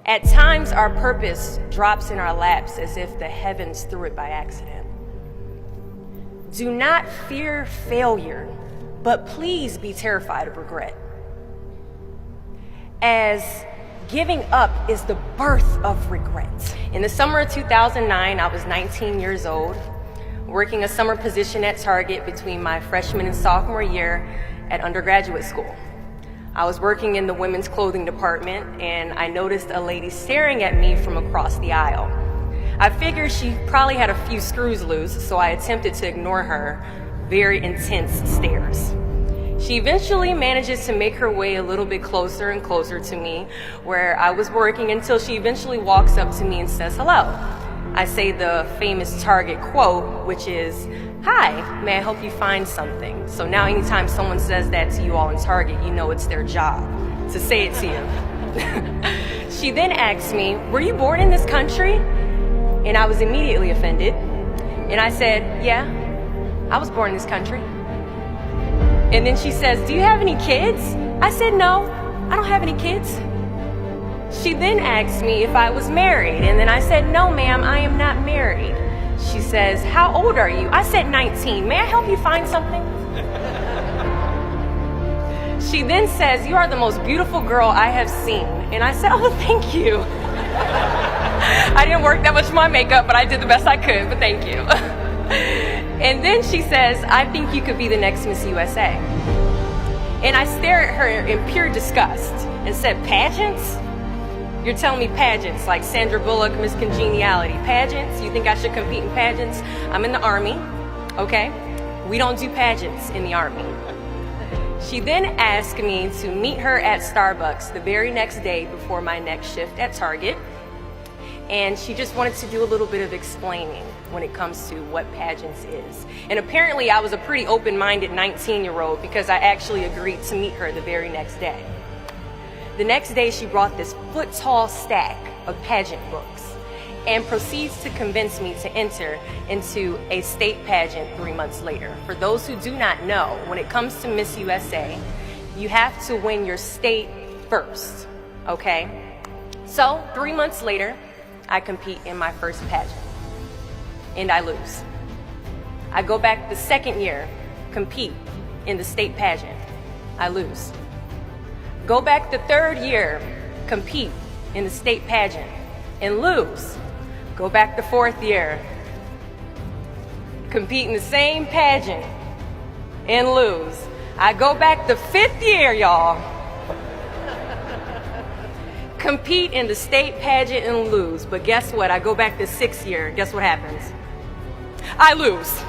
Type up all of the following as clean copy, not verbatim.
At times, our purpose drops in our laps as if the heavens threw it by accident. Do not fear failure, but please be terrified of regret. As giving up is the birth of regret. In the summer of 2009, I was 19 years old, working a summer position at Target between my freshman and sophomore year at undergraduate school. I was working in the women's clothing department, and I noticed a lady staring at me from across the aisle. I figured she probably had a few screws loose, so I attempted to ignore her very intense stares. She eventually manages to make her way a little bit closer and closer to me where I was working until she eventually walks up to me and says hello. I say the famous Target quote, which is, "Hi, may I help you find something?" So now anytime someone says that to you all in Target, you know it's their job to say it to you. She then asks me, "Were you born in this country?" And I was immediately offended. And I said, "Yeah, I was born in this country." And then she says, "Do you have any kids?" I said, "No, I don't have any kids." She then asked me if I was married, and then I said, "No, ma'am, I am not married." She says, "How old are you?" I said, 19. "May I help you find something?" She then says, "You are the most beautiful girl I have seen." And I said, "Oh, thank you." I didn't work that much for my makeup, but I did the best I could, but thank you. And then she says, "I think you could be the next Miss USA." And I stare at her in pure disgust and said, "Pageants? You're telling me pageants like Sandra Bullock, Miss Congeniality. Pageants? You think I should compete in pageants? I'm in the Army, okay? We don't do pageants in the Army." She then asked me to meet her at Starbucks the very next day before my next shift at Target. And she just wanted to do a little bit of explaining when it comes to what pageants is. And apparently I was a pretty open-minded 19-year-old because I actually agreed to meet her the very next day. The next day, she brought this foot-tall stack of pageant books and proceeds to convince me to enter into a state pageant 3 months later. For those who do not know, when it comes to Miss USA, you have to win your state first, okay? So 3 months later, I compete in my first pageant, and I lose. I go back the second year, compete in the state pageant. I lose. Go back the third year, compete in the state pageant, and lose. Go back the fourth year, compete in the same pageant, and lose. I go back the fifth year, y'all, compete in the state pageant and lose. But guess what? I go back the sixth year. Guess what happens? I lose.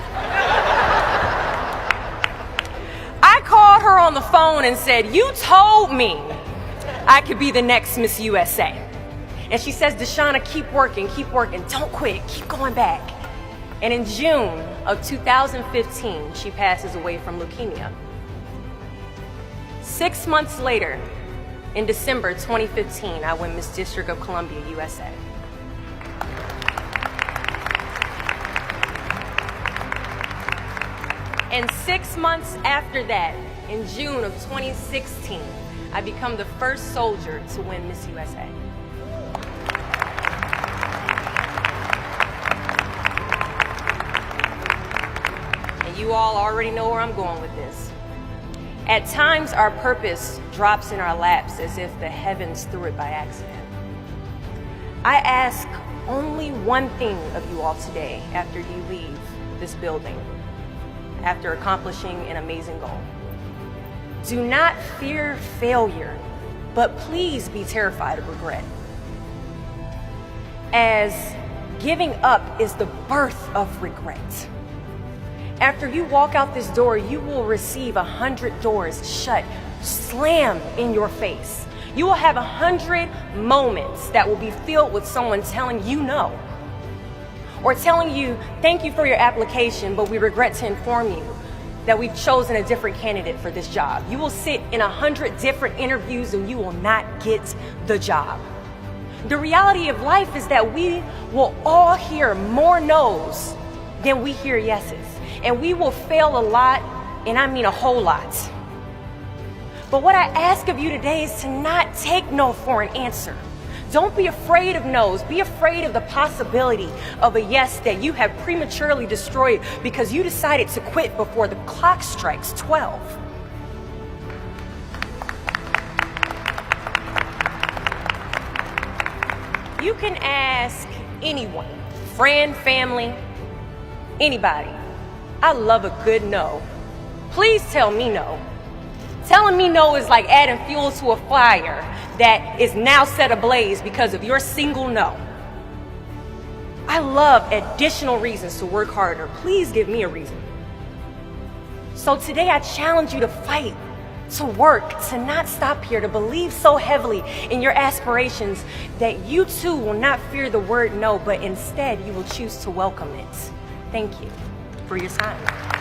I called her on the phone and said, "You told me I could be the next Miss USA." And she says, "Deshauna, keep working, don't quit, keep going back." And in June of 2015, she passes away from leukemia. 6 months later, in December 2015, I win Miss District of Columbia, USA. And 6 months after that, in June of 2016, I become the first soldier to win Miss USA. And you all already know where I'm going with this. At times, our purpose drops in our laps as if the heavens threw it by accident. I ask only one thing of you all today after you leave this building, after accomplishing an amazing goal. Do not fear failure, but please be terrified of regret. As giving up is the birth of regret. After you walk out this door, you will receive 100 doors shut, slam in your face. You will have 100 moments that will be filled with someone telling you no, or telling you, "Thank you for your application, but we regret to inform you that we've chosen a different candidate for this job." You will sit in 100 different interviews and you will not get the job. The reality of life is that we will all hear more no's than we hear yeses. And we will fail a lot, and I mean a whole lot. But what I ask of you today is to not take no for an answer. Don't be afraid of no's. Be afraid of the possibility of a yes that you have prematurely destroyed because you decided to quit before the clock strikes 12. You can ask anyone, friend, family, anybody. I love a good no. Please tell me no. Telling me no is like adding fuel to a fire that is now set ablaze because of your single no. I love additional reasons to work harder. Please give me a reason. So today I challenge you to fight, to work, to not stop here, to believe so heavily in your aspirations that you too will not fear the word no, but instead you will choose to welcome it. Thank you for your time.